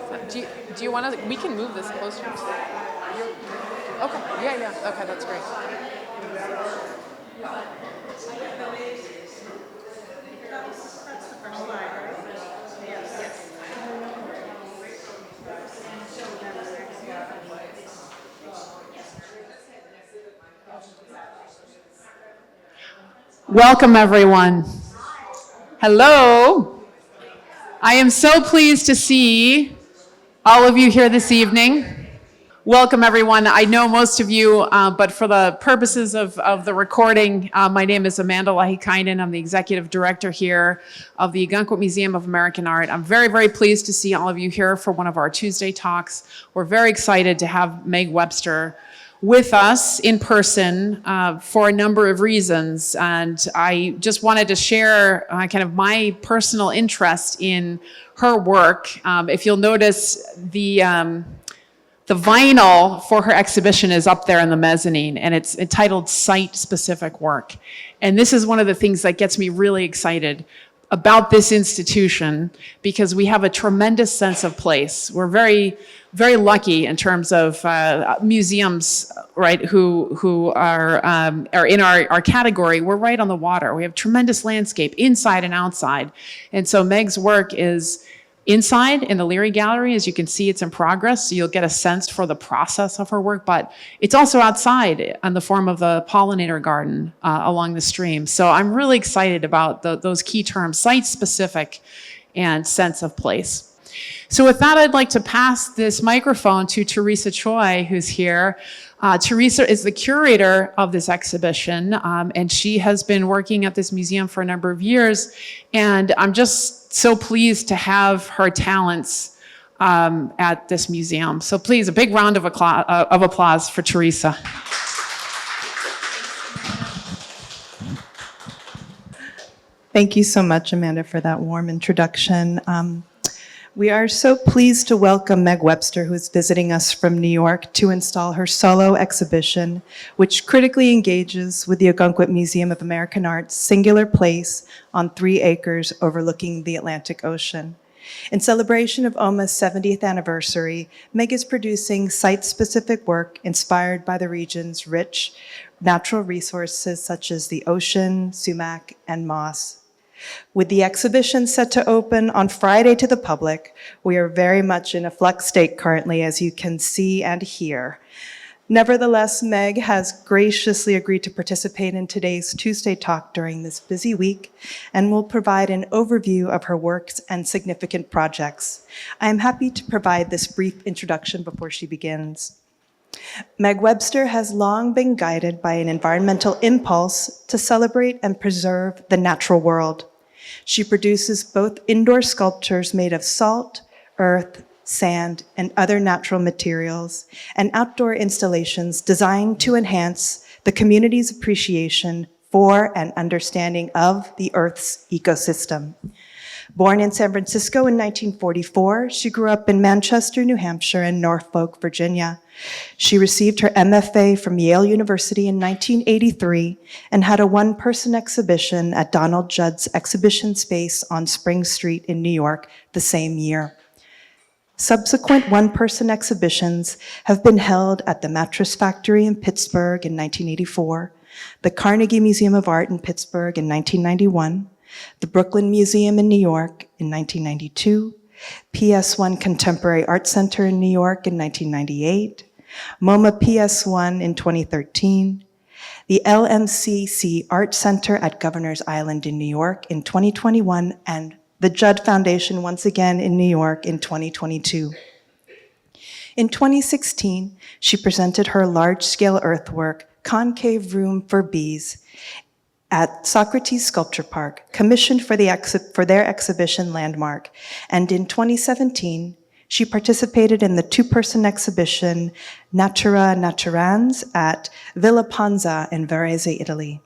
Do you want to? We can move this closer. Okay. Yeah. Okay, that's great. Welcome, everyone. Hello. I am so pleased to see all of you here this evening. Welcome, everyone. I know most of you, but for the purposes of the recording, my name is Amanda Lahikainen. I'm the executive director here of the Ogunquit Museum of American Art. I'm very, very pleased to see all of you here for one of our Tuesday talks. We're very excited to have Meg Webster with us in person for a number of reasons. And I just wanted to share kind of my personal interest in her work. If you'll notice, the vinyl for her exhibition is up there in the mezzanine, and it's entitled Site-Specific Work. And this is one of the things that gets me really excited about this institution, because we have a tremendous sense of place. We're very, very lucky in terms of museums, right, who are in our category. We're right on the water. We have tremendous landscape inside and outside. And so Meg's work is inside in the Leary Gallery. As you can see, it's in progress, so you'll get a sense for the process of her work, but it's also outside in the form of the pollinator garden along the stream. So I'm really excited about those key terms, site-specific and sense of place. So with that, I'd like to pass this microphone to Theresa Choi, who's here. Theresa is the curator of this exhibition, and she has been working at this museum for a number of years, and I'm just so pleased to have her talents at this museum. So please, a big round of applause for Theresa. Thank you so much, Amanda, for that warm introduction. We are so pleased to welcome Meg Webster, who is visiting us from New York to install her solo exhibition, which critically engages with the Ogunquit Museum of American Art's singular place on 3 acres overlooking the Atlantic Ocean. In celebration of OMAA's 70th anniversary, Meg is producing site-specific work inspired by the region's rich natural resources such as the ocean, sumac, and moss. With the exhibition set to open on Friday to the public, we are very much in a flux state currently, as you can see and hear. Nevertheless, Meg has graciously agreed to participate in today's Tuesday talk during this busy week and will provide an overview of her works and significant projects. I am happy to provide this brief introduction before she begins. Meg Webster has long been guided by an environmental impulse to celebrate and preserve the natural world. She produces both indoor sculptures made of salt, earth, sand, and other natural materials, and outdoor installations designed to enhance the community's appreciation for and understanding of the Earth's ecosystem. Born in San Francisco in 1944, she grew up in Manchester, New Hampshire, and Norfolk, Virginia. She received her MFA from Yale University in 1983 and had a one-person exhibition at Donald Judd's exhibition space on Spring Street in New York the same year. Subsequent one-person exhibitions have been held at the Mattress Factory in Pittsburgh in 1984, the Carnegie Museum of Art in Pittsburgh in 1991, the Brooklyn Museum in New York in 1992, PS1 Contemporary Art Center in New York in 1998, MoMA PS1 in 2013, the LMCC Art Center at Governor's Island in New York in 2021, and the Judd Foundation once again in New York in 2022. In 2016, she presented her large-scale earthwork, Concave Room for Bees, at Socrates Sculpture Park, commissioned for their exhibition Landmark. And in 2017, she participated in the two-person exhibition Natura Naturans at Villa Panza in Varese, Italy.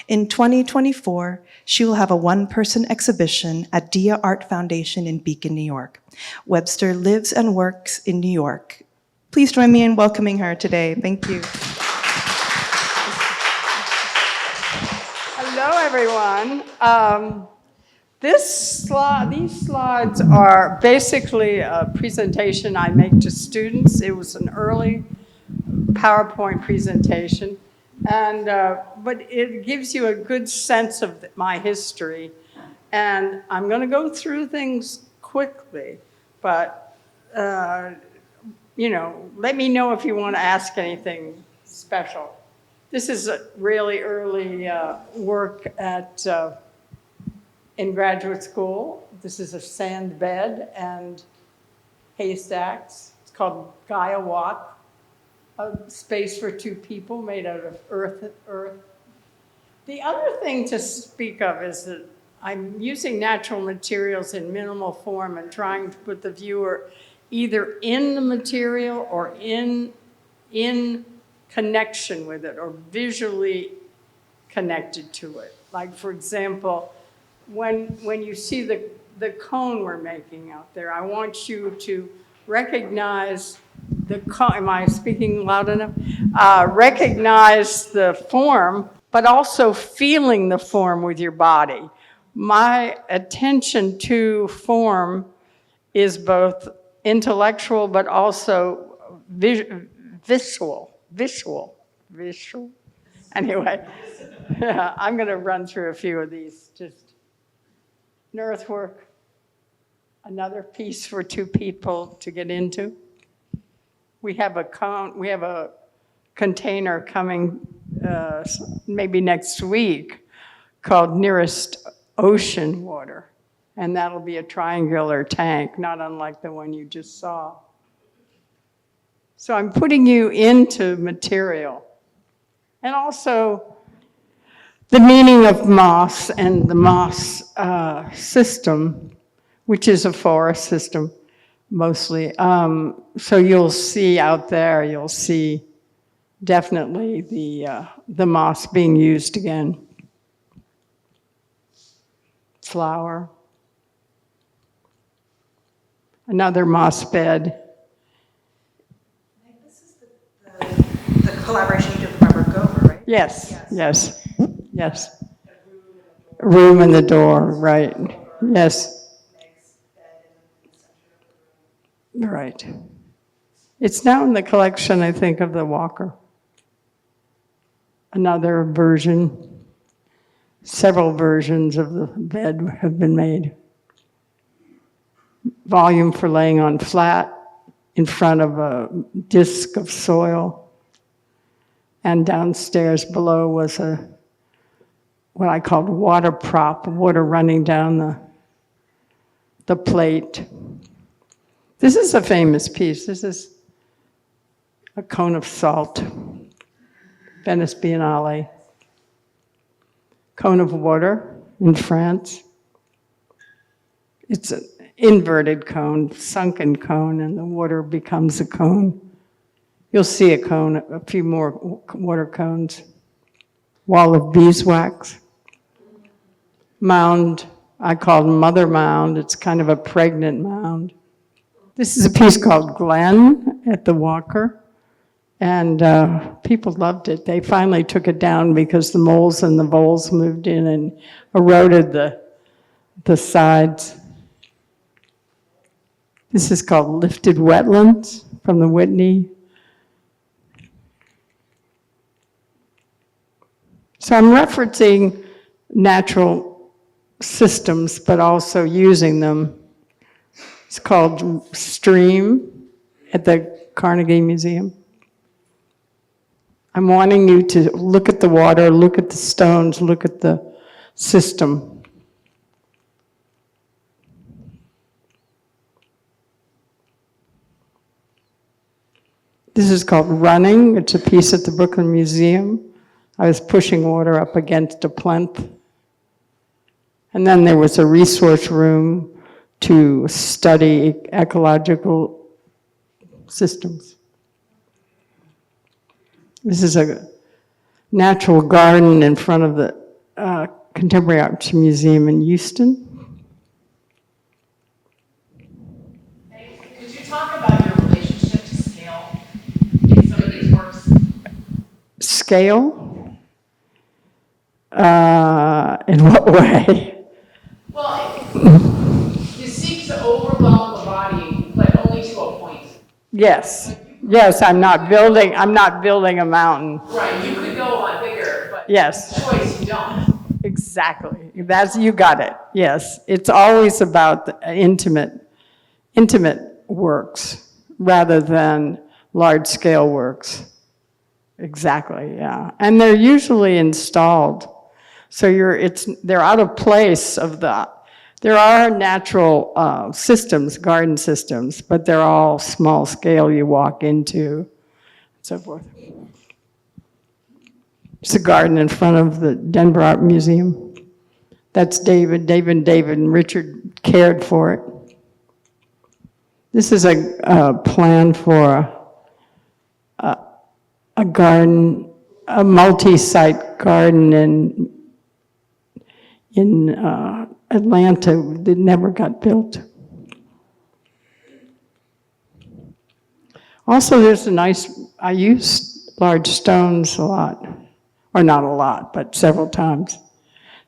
In 2024, she will have a one-person exhibition at Dia Art Foundation in Beacon, New York. Webster lives and works in New York. Please join me in welcoming her today. Thank you. Hello, everyone. These slides are basically a presentation I make to students. It was an early PowerPoint presentation, and but it gives you a good sense of my history. And I'm going to go through things quickly, but let me know if you want to ask anything special. This is a really early work at in graduate school. This is a sand bed and haystacks. It's called Gaia Walk, a space for two people made out of earth. The other thing to speak of is that I'm using natural materials in minimal form and trying to put the viewer either in the material or in connection with it or visually connected to it. Like, for example, when you see the cone we're making out there, I want you to recognize the cone. Am I speaking loud enough? Recognize the form, but also feeling the form with your body. My attention to form is both intellectual, but also visual. Anyway, I'm going to run through a few of these. Just an earthwork, another piece for two people to get into. We have a container coming maybe next week called Nearest Ocean Water, and that'll be a triangular tank, not unlike the one you just saw. So I'm putting you into material. And also the meaning of moss and the moss system, which is a forest system mostly. So you'll see out there, you'll see definitely the moss being used again. Flower. Another moss bed. This is the collaboration you did with Robert Gover, right? Yes. Room in the door, right. Yes. Right. It's now in the collection, I think, of the Walker. Another version. Several versions of the bed have been made. Volume for laying on flat in front of a disc of soil. And downstairs below was what I called water prop, water running down the plate. This is a famous piece. This is a cone of salt, Venice Biennale. Cone of water in France. It's an inverted cone, sunken cone, and the water becomes a cone. You'll see a cone, a few more water cones. Wall of beeswax. Mound, I call Mother Mound. It's kind of a pregnant mound. This is a piece called Glen at the Walker. And people loved it. They finally took it down because the moles and the voles moved in and eroded the sides. This is called Lifted Wetlands from the Whitney. So I'm referencing natural systems, but also using them. It's called Stream at the Carnegie Museum. I'm wanting you to look at the water, look at the stones, look at the system. This is called Running. It's a piece at the Brooklyn Museum. I was pushing water up against a plinth. And then there was a resource room to study ecological systems. This is a natural garden in front of the Contemporary Art Museum in Houston. Could you talk about your relationship to scale in some of these works? Scale? In what way? Well, overwhelm the body, but only to a point. Yes, yes, I'm not building a mountain. Right, you could go a lot bigger, but Yes. choice you don't. Exactly. You got it. Yes. It's always about the intimate works rather than large-scale works. Exactly, yeah. And they're usually installed. So they're out of place there are natural systems, garden systems, but they're all small scale you walk into, and so forth. It's a garden in front of the Denver Art Museum. That's David, and Richard cared for it. This is a plan for a garden, a multi-site garden in Atlanta that never got built. Also, I use large stones a lot, or not a lot, but several times.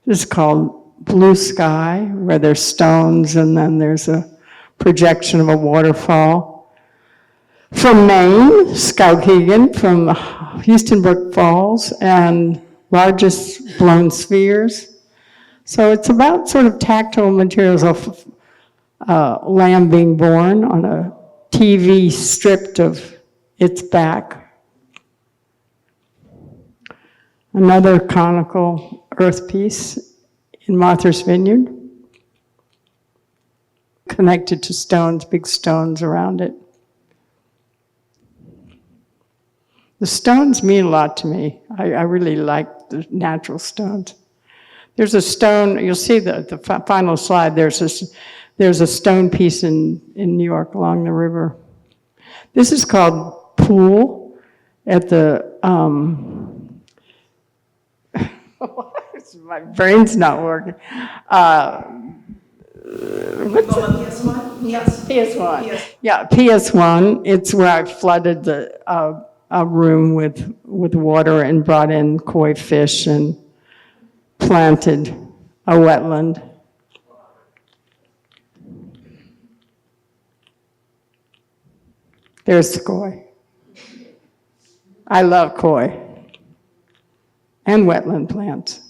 This is called Blue Sky, where there's stones and then there's a projection of a waterfall. From Maine, Skowhegan, from Houston Brook Falls, and largest blown spheres. So it's about sort of tactile materials of lamb being born on a TV stripped of its back. Another conical earth piece in Martha's Vineyard, connected to stones, big stones around it. The stones mean a lot to me. I really like the natural stones. There's a stone, you'll see the final slide, there's a stone piece in New York along the river. This is called Pool at the, my brain's not working. PS1. Yeah, PS1. It's where I flooded a room with water and brought in koi fish and planted a wetland. There's koi. I love koi and wetland plants.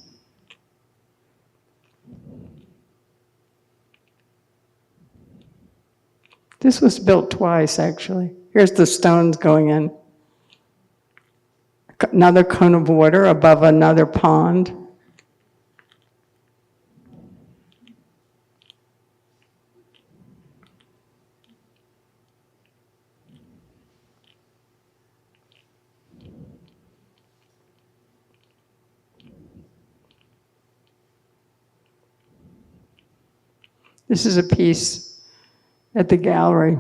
This was built twice, actually. Here's the stones going in. Another cone of water above another pond. This is a piece at the gallery.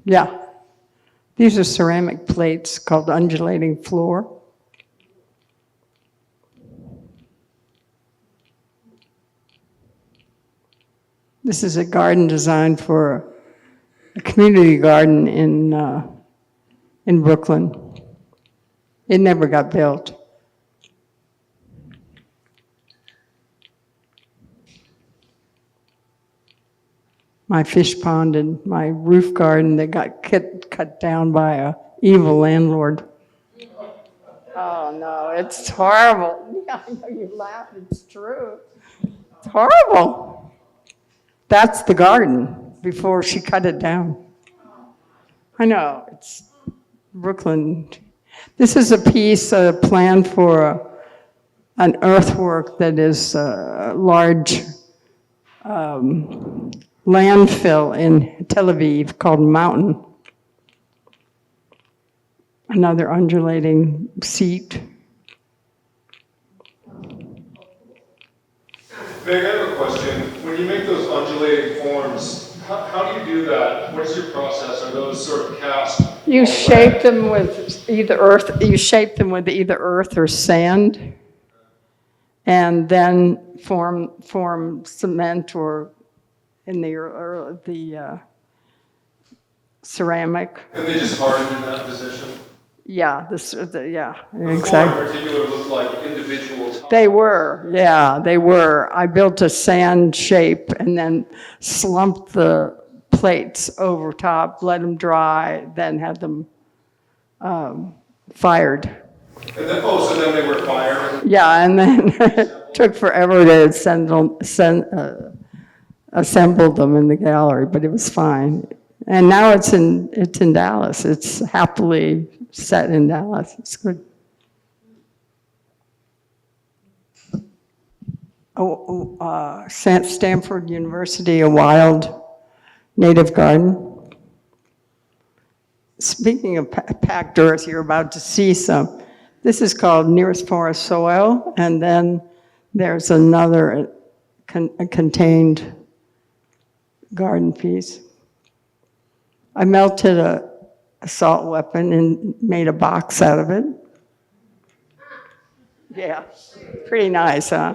Yeah. These are ceramic plates called undulating floor. This is a garden designed for a community garden in Brooklyn. It never got built. My fish pond and my roof garden that got cut down by a evil landlord. Oh no, it's horrible. Yeah, I know you laugh, it's true. It's horrible. That's the garden before she cut it down. I know, it's Brooklyn. This is a piece, a plan for an earthwork that is a large landfill in Tel Aviv called Mountain. Another undulating seat. Meg, I have a question. When you make those undulating forms, how do you do that? What is your process? Are those sort of cast? You shape them with either earth. You shape them with either earth or sand, and then form cement or in the ceramic. And they just harden in that position? Yeah, yeah, The four in exactly. particular look like individual tiles. They were, yeah, they were. I built a sand shape and then slumped the plates over top, let them dry, then had them fired. And then, oh, so then they were fired. Yeah, and then it took forever to assemble them in the gallery, but it was fine. And now it's in Dallas. It's happily set in Dallas. It's good. Stanford University, a wild native garden. Speaking of packed earth, you're about to see some. This is called nearest forest soil, and then there's another contained garden piece. I melted a assault weapon and made a box out of it. Yeah, pretty nice, huh?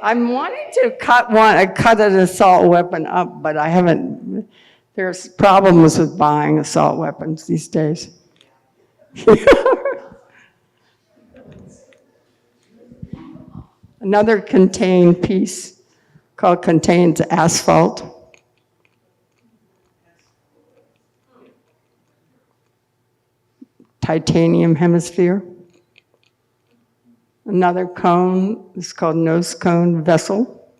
I'm wanting to cut an assault weapon up, but I haven't. There's problems with buying assault weapons these days. Another contained piece called contains asphalt. Titanium hemisphere. Another cone is called nose cone vessel.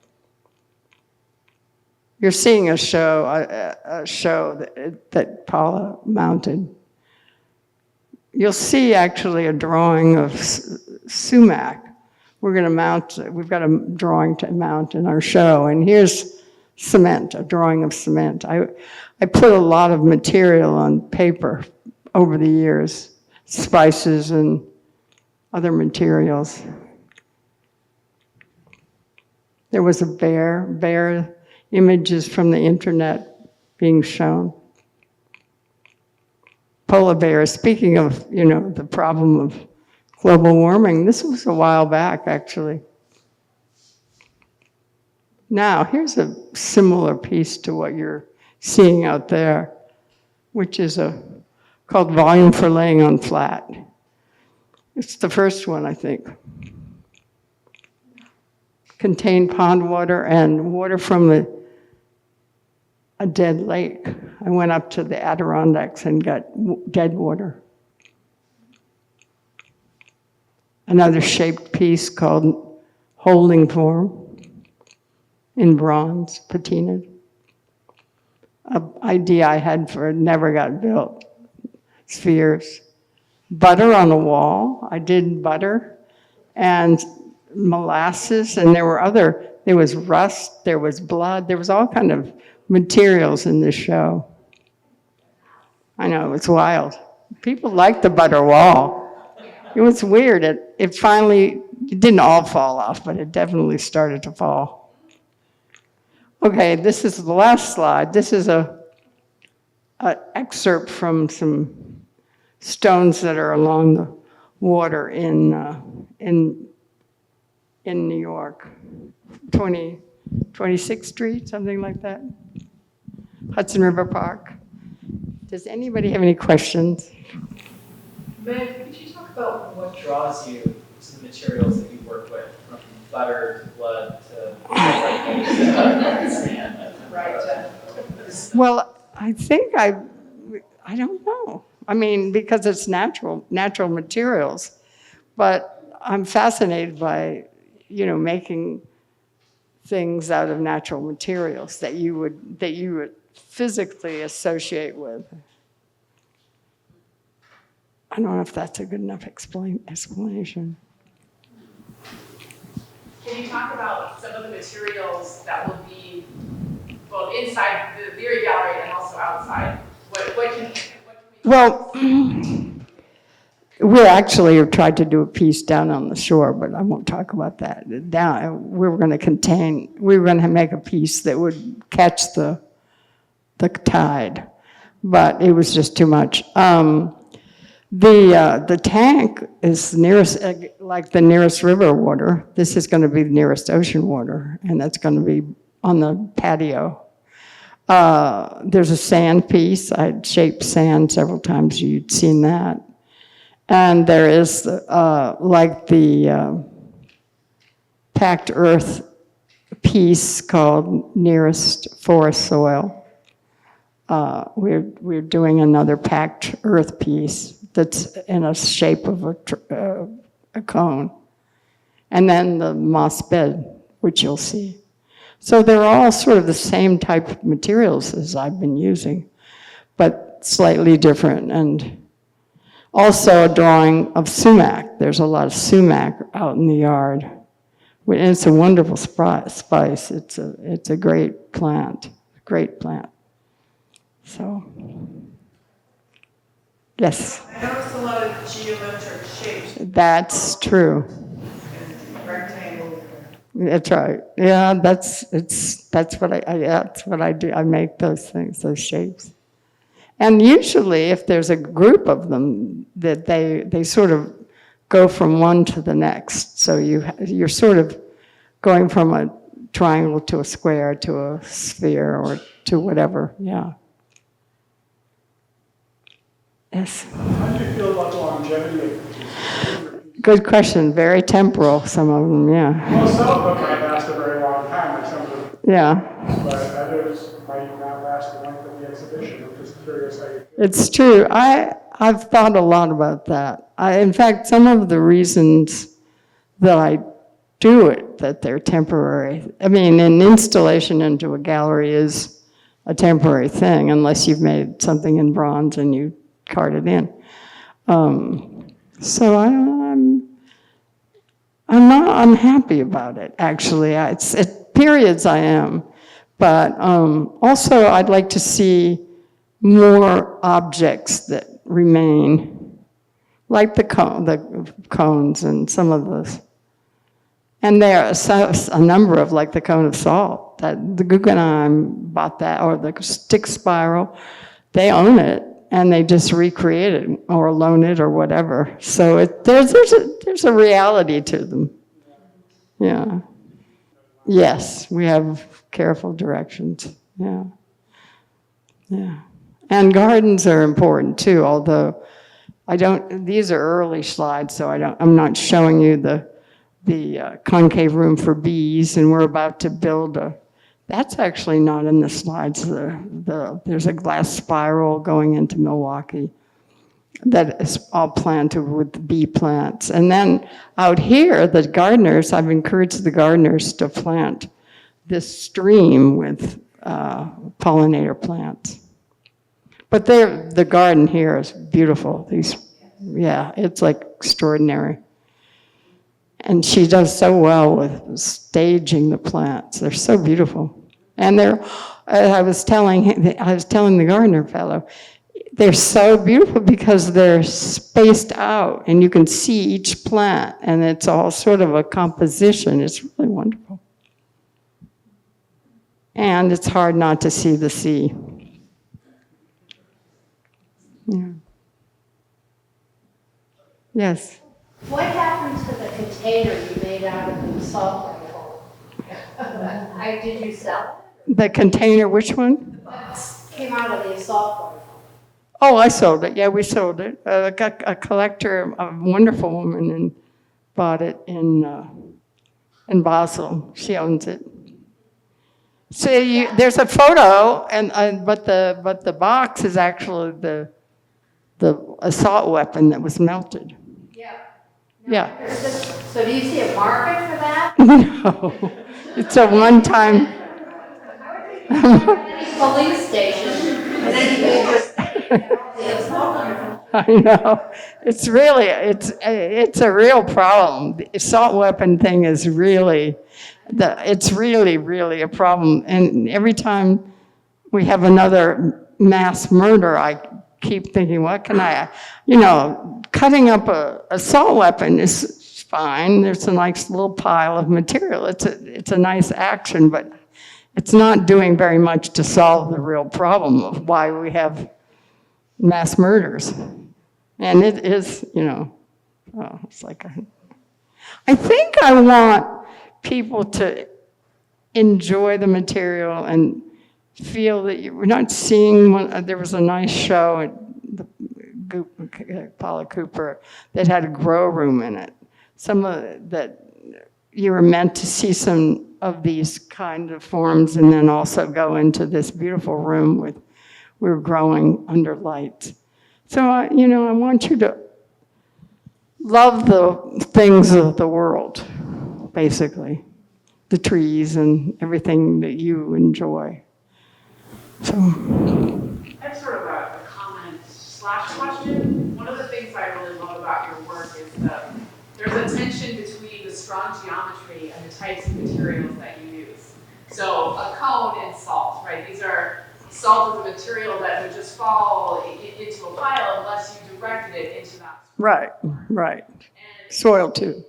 You're seeing a show that Paula mounted. You'll see actually a drawing of sumac. We've got a drawing to mount in our show, and here's cement, a drawing of cement. I put a lot of material on paper over the years, spices and other materials. There was a bear images from the internet being shown. Polar bears, speaking of, the problem of global warming, this was a while back, actually. Now, here's a similar piece to what you're seeing out there, which is called Volume for Laying on Flat. It's the first one, I think. Contained pond water and water from a dead lake. I went up to the Adirondacks and got dead water. Another shaped piece called Holding Form in bronze, patinaed. An idea I had for it never got built. Spheres. Butter on a wall. I did butter and molasses, and there was rust, there was blood, there was all kind of materials in this show. I know, it's wild. People liked the butter wall. It was weird. It finally, it didn't all fall off, but it definitely started to fall. Okay, this is the last slide. This is an excerpt from some stones that are along the water in New York, 26th Street, something like that. Hudson River Park. Does anybody have any questions? Meg, could you talk about what draws you to the materials that you work with, from butter to blood to sand? Right. Well, I think I don't know. I mean, because it's natural materials, but I'm fascinated by, making things out of natural materials that you would physically associate with. I don't know if that's a good enough explanation. Can you talk about some of the materials that will be both inside the Leary Gallery and also outside? What can we... Well, we actually have tried to do a piece down on the shore, but I won't talk about that. We were going to make a piece that would catch the tide, but it was just too much. The tank is nearest, like the nearest river water. This is going to be the nearest ocean water, and that's going to be on the patio. There's a sand piece. I'd shaped sand several times. You'd seen that. And there is like the packed earth piece called Nearest Forest Soil. We're doing another packed earth piece that's in a shape of a cone. And then the moss bed, which you'll see. So they're all sort of the same type of materials as I've been using, but slightly different. And also a drawing of sumac. There's a lot of sumac out in the yard. And it's a wonderful spice. It's a great plant, So, yes. I noticed a lot of geometric shapes, That's true. rectangles. That's right. Yeah, that's what I do. I make those things, those shapes. And usually, if there's a group of them, that they sort of go from one to the next. So you're sort of going from a triangle to a square to a sphere or to whatever. Yeah. Yes. How do you feel about the longevity of these? Good question. Very temporal, some of them, yeah. Well, some of them might last a very long time, like some of them, Yeah. but others might not last the length of the exhibition. I'm just curious how you feel. It's true. I've thought a lot about that. In fact, some of the reasons that I do it, that they're temporary. I mean, an installation into a gallery is a temporary thing, unless you've made something in bronze and you cart it in. So I'm happy about it, actually. It's at periods I am, but also I'd like to see more objects that remain, like the cones and some of those. And there are a number of, like the cone of salt, that the Guggenheim bought that, or the stick spiral. They own it, and they just recreate it or loan it or whatever. So there's a reality to them. Yeah. Yes, we have careful directions. Yeah. Yeah. And gardens are important too, although these are early slides, so I'm not showing you the concave room for bees, and we're about to build that's actually not in the slides. There's a glass spiral going into Milwaukee that is all planted with bee plants. And then out here, the gardeners, I've encouraged the gardeners to plant this stream with pollinator plants. But the garden here is beautiful. It's like extraordinary. And she does so well with staging the plants. They're so beautiful. And I was telling the gardener fellow, they're so beautiful because they're spaced out and you can see each plant and it's all sort of a composition. It's really wonderful. And it's hard not to see the sea. Yeah. Yes. What happened to the container you made out of the salt rifle? Did you sell The container, which one? it? Came out of the assault rifle. Oh, I sold it. Yeah, we sold it. A collector, a wonderful woman, and bought it in Basel. She owns it. So there's a photo, but the box is actually the assault weapon that was melted. Yeah. So do you see a market for that? No, it's a one-time. Police station. And then you can just the assault rifle. I know. It's a real problem. The assault weapon thing is really a problem. And every time we have another mass murder, I keep thinking, what can cutting up a assault weapon is fine. There's a nice little pile of material. It's a nice action, but it's not doing very much to solve the real problem of why we have mass murders. And it is, it's like I think I want people to enjoy the material and feel that we're not seeing one. There was a nice show at the Paula Cooper, that had a grow room in it. Some of that, you were meant to see some of these kind of forms and then also go into this beautiful room with, we were growing under lights. So, I want you to love the things of the world, basically. The trees and everything that you enjoy. So. I have sort of a comment / question. One of the things I really love about your work is that there's a tension between the strong geometry and the types of materials that you use. So a cone and salt, right? Salt is a material that would just fall into a pile unless you directed it into that. Right. Soil too.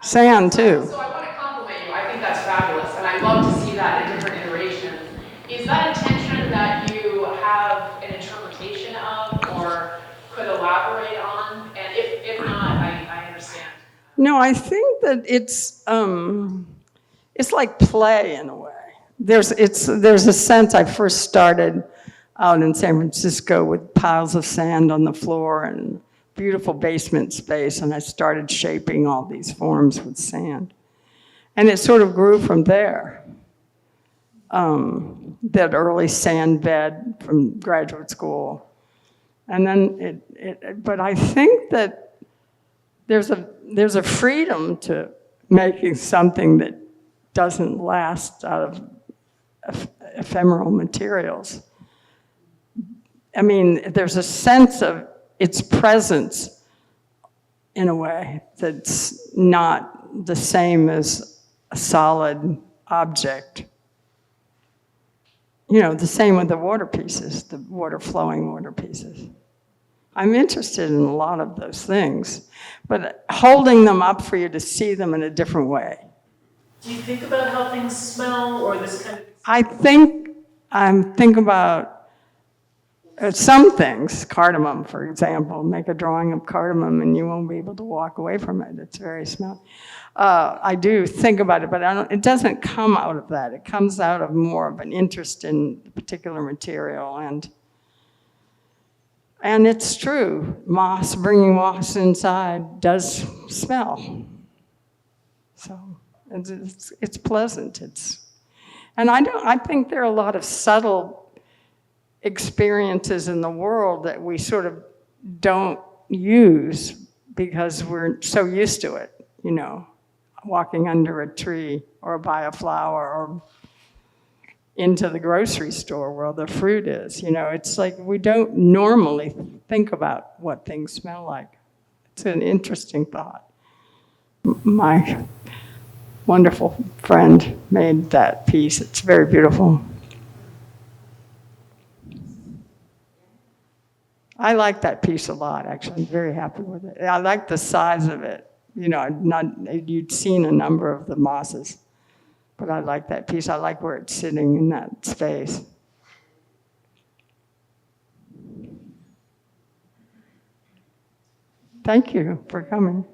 Sand too. So I want to compliment you. I think that's fabulous, and I love to see that in different iterations. Is that a tension that you have an interpretation of, or could elaborate on? And if not, I understand. No, I think that it's like play in a way. There's a sense. I first started out in San Francisco with piles of sand on the floor and beautiful basement space, and I started shaping all these forms with sand. And it sort of grew from there. That early sand bed from graduate school. And then but I think that there's a freedom to making something that doesn't last out of ephemeral materials. I mean, there's a sense of its presence in a way that's not the same as a solid object. The same with the water pieces, the flowing water pieces. I'm interested in a lot of those things, but holding them up for you to see them in a different way. Do you think about how things smell or this kind of? I'm thinking about some things, cardamom, for example. Make a drawing of cardamom and you won't be able to walk away from it. It's very smelly. I do think about it, but it doesn't come out of that. It comes out of more of an interest in the particular material. And it's true, bringing moss inside does smell. So it's pleasant. And I think there are a lot of subtle experiences in the world that we sort of don't use because we're so used to it, walking under a tree or by a flower or into the grocery store where the fruit is. It's like we don't normally think about what things smell like. It's an interesting thought. My wonderful friend made that piece. It's very beautiful. I like that piece a lot, actually. I'm very happy with it. I like the size of it. You'd seen a number of the mosses, but I like that piece. I like where it's sitting in that space. Thank you for coming.